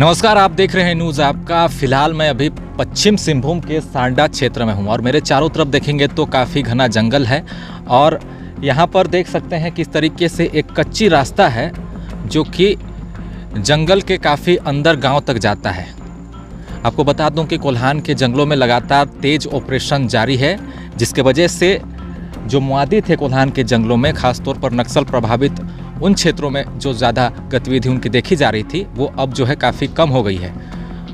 नमस्कार, आप देख रहे हैं न्यूज़ आपका। फिलहाल मैं अभी पश्चिम सिंहभूम के सांडा क्षेत्र में हूं और मेरे चारों तरफ देखेंगे तो काफ़ी घना जंगल है और यहां पर देख सकते हैं किस तरीके से एक कच्ची रास्ता है जो कि जंगल के काफ़ी अंदर गांव तक जाता है। आपको बता दूं कि कोल्हान के जंगलों में लगातार तेज ऑपरेशन जारी है, जिसके वजह से जो मुआदी थे कोल्हान के जंगलों में, खासतौर पर नक्सल प्रभावित उन क्षेत्रों में जो ज़्यादा गतिविधि उनकी देखी जा रही थी, वो अब जो है काफ़ी कम हो गई है।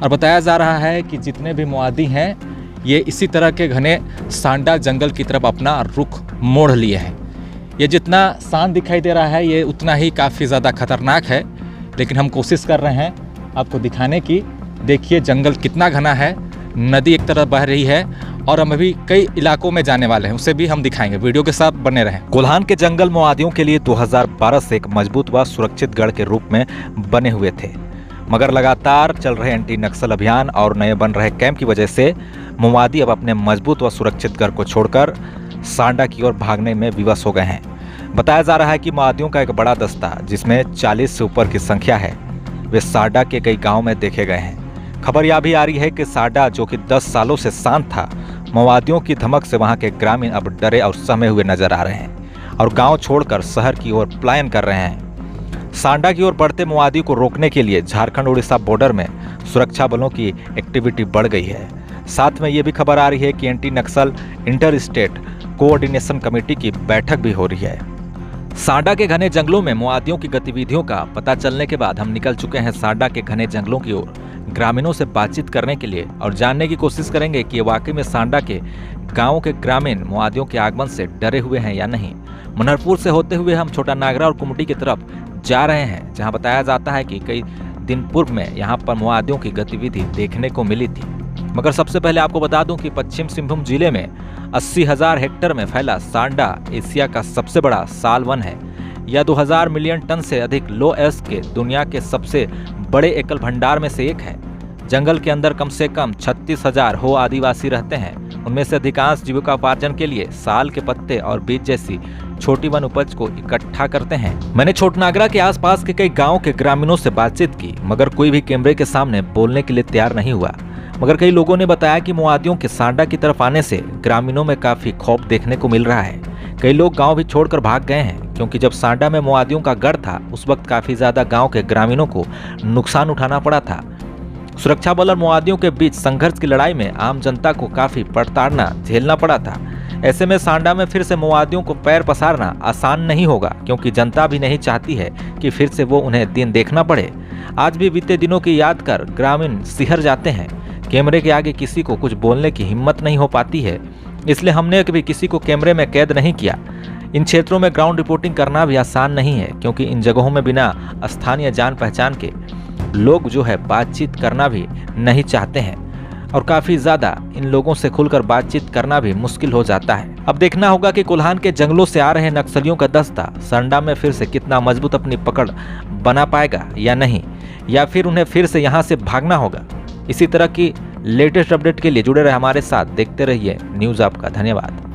और बताया जा रहा है कि जितने भी मुआदी हैं ये इसी तरह के घने सांडा जंगल की तरफ अपना रुख मोड़ लिए हैं। ये जितना शांत दिखाई दे रहा है ये उतना ही काफ़ी ज़्यादा खतरनाक है, लेकिन हम कोशिश कर रहे हैं आपको दिखाने की। देखिए जंगल कितना घना है, नदी एक तरफ बह रही है और हम अभी कई इलाकों में जाने वाले हैं, उसे भी हम दिखाएंगे। वीडियो के साथ बने रहें। कोल्हान के जंगल मुआदियों के लिए 2012 से एक मजबूत व सुरक्षित गढ़ के रूप में बने हुए थे, मगर लगातार चल रहे एंटी नक्सल अभियान और नए बन रहे कैंप की वजह से मुआदी अब अपने मजबूत व सुरक्षित गढ़ को छोड़कर सांडा की ओर भागने में विवश हो गए हैं। बताया जा रहा है कि मुआदियों का एक बड़ा दस्ता, जिसमें 40 से ऊपर की संख्या है, वे सांडा के कई गाँव में देखे गए हैं। खबर यह भी आ रही है कि सांडा, जो कि 10 सालों से शांत था, माओवादियों की धमक से वहां के ग्रामीण अब डरे और सहमे हुए नजर आ रहे हैं और गांव छोड़कर शहर की ओर पलायन कर रहे हैं। सांडा की ओर बढ़ते माओवादी को रोकने के लिए झारखंड उड़ीसा बॉर्डर में सुरक्षा बलों की एक्टिविटी बढ़ गई है। साथ में ये भी खबर आ रही है कि एंटी नक्सल इंटर स्टेट कोऑर्डिनेशन कमेटी की बैठक भी हो रही है। सांडा के घने जंगलों में माओवादियों की गतिविधियों का पता चलने के बाद हम निकल चुके हैं सांडा के घने जंगलों की ओर ग्रामीणों से बातचीत करने के लिए और जानने की कोशिश करेंगे कि वाकई में सांडा के गांवों के ग्रामीण माओवादियों के आगमन से डरे हुए हैं या नहीं। मुनहरपुर से होते हुए हम छोटा नागरा और कुमटी की तरफ जा रहे हैं, जहां बताया जाता है कि कई दिन पूर्व में यहां पर माओवादियों की गतिविधि देखने को मिली थी। मगर सबसे पहले आपको बता दूं कि पश्चिम सिंहभूम जिले में 80,000 हेक्टेयर में फैला सांडा एशिया का सबसे बड़ा साल वन है। यह 2000 मिलियन टन से अधिक लो एस के दुनिया के सबसे बड़े एकल भंडार में से एक है। जंगल के अंदर कम से कम 36,000 हो आदिवासी रहते हैं। उनमें से अधिकांश जीविकोपार्जन के लिए साल के पत्ते और बीज जैसी छोटी वन उपज को इकट्ठा करते हैं। मैंने छोटनागरा के आसपास के कई गांवों के ग्रामीणों से बातचीत की, मगर कोई भी कैमरे के सामने बोलने के लिए तैयार नहीं हुआ। मगर कई लोगों ने बताया कि माओवादियों के सांडा की तरफ आने से ग्रामीणों में काफी खौफ देखने को मिल रहा है। कई लोग गांव भी छोड़कर भाग गए हैं, क्योंकि जब सांडा में माओवादियों का गढ़ था उस वक्त काफी ज्यादा गांव के ग्रामीणों को नुकसान उठाना पड़ा था। सुरक्षा बल और माओवादियों के बीच संघर्ष की लड़ाई में आम जनता को काफी प्रताड़ना झेलना पड़ा था। ऐसे में सांडा में फिर से माओवादियों को पैर पसारना आसान नहीं होगा, क्योंकि जनता भी नहीं चाहती है कि फिर से वो उन्हें दिन देखना पड़े। आज भी बीते दिनों की याद कर ग्रामीण सिहर जाते हैं। कैमरे के आगे किसी को कुछ बोलने की हिम्मत नहीं हो पाती है, इसलिए हमने कभी किसी को कैमरे में कैद नहीं किया। इन क्षेत्रों में ग्राउंड रिपोर्टिंग करना भी आसान नहीं है, क्योंकि इन जगहों में बिना स्थानीय जान पहचान के लोग जो है बातचीत करना भी नहीं चाहते हैं और काफी ज्यादा इन लोगों से खुलकर बातचीत करना भी मुश्किल हो जाता है। अब देखना होगा कि कोल्हान के जंगलों से आ रहे नक्सलियों का दस्ता सांडा में फिर से कितना मजबूत अपनी पकड़ बना पाएगा या नहीं, या फिर उन्हें फिर से यहाँ से भागना होगा। इसी तरह की लेटेस्ट अपडेट के लिए जुड़े रहे हमारे साथ, देखते रहिए न्यूज़ आपका। धन्यवाद।